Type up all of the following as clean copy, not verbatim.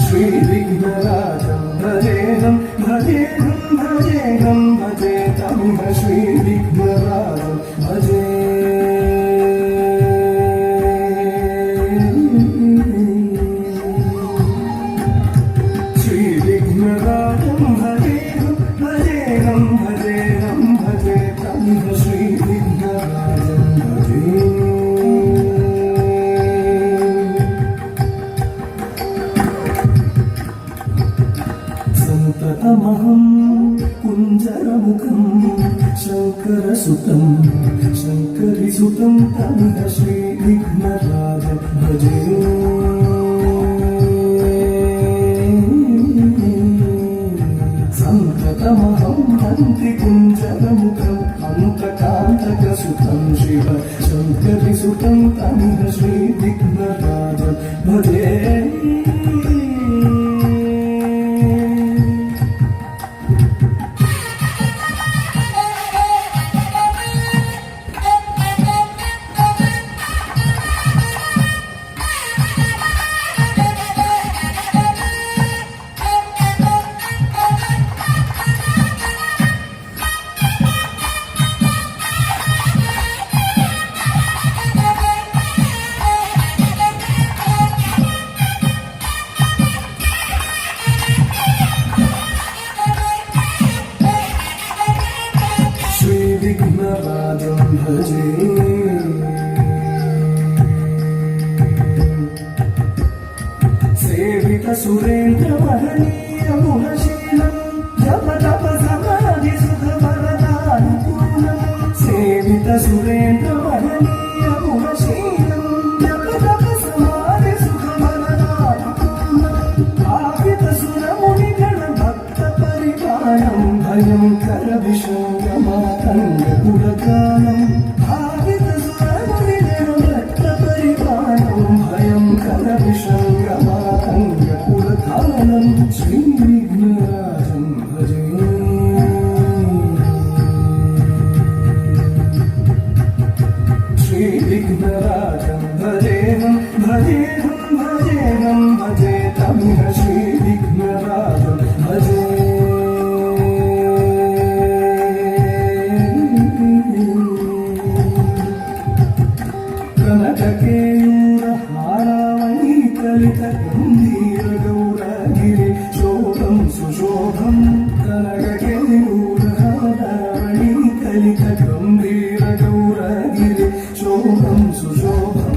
श्रीविघ्नराजं भजेहं भजेहं भजेहं भजेतं श्रीविघ्नराजं भजे श्रीविघ्नराजं भजेहं भजेहं भजेहं भजेतं श्रीविघ्नराजं भजे संततमहं कुञ्जरमुखं शङ्करसुतं शङ्करिसुतं तमिह श्रीविघ्नराजं भजे संततमहं हन्तिकुञ्जरमुखं हन्तकान्तकसुतं शिव शङ्करिसुतं तमिह श्रीविघ्नराजं भजे श्रीविघ्नराजं भजे सेवितसुरेन्द्रमहनीयगुणशीलं जपतपसमाधिसुखवरदानुकूलं सेवितसुरेन्द्रमहनीयगुणशीलं जपतपसमाधिसुखवरदानुकूलं भावितसुरमुनिगणभक्तपरिपालं भयङ्करविशङ्गमातङ्गकुलकालं भावितसुरमुनिगणभक्तपरिपालं भयङ्करविशङ्गमातङ्गकुलकालं श्रीविघ्नराजं भजे श्रीविघ्नराजं भजेहं भजेहं भजेहं भजेतमिह श्रीविघ्नराजं भजे कनककेयूरहारावणीकलितगम्भीरगौरगिरि शोभं सुशोभं कनककेयूरहारावणीकलितगम्भीरगौरगिरि शोभं सुशोभं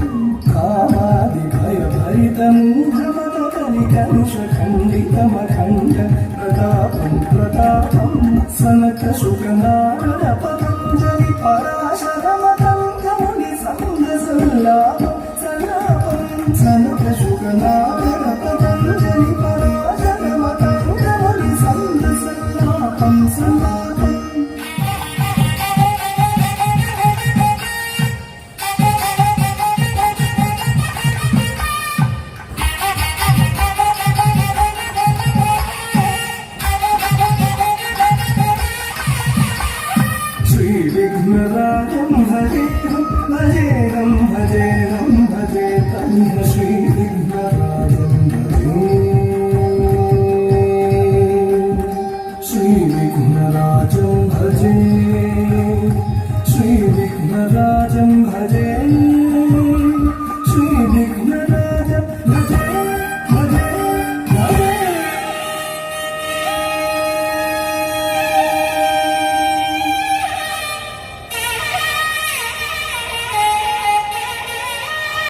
कामादिभयभरितमूढमदकलिकलुषखण्डितमखण्ड प्रतापं प्रतापं सनकशुकनारदपतञ्जलि पराशरमतङ्गमुनिसङ्गसल्लापं सनकशुकनारदपतञ्जलि पराशरमतङ्गमुनिसङ्गसल्लापं सल्लापम् श्रीविघ्नराजं भजेहं भजे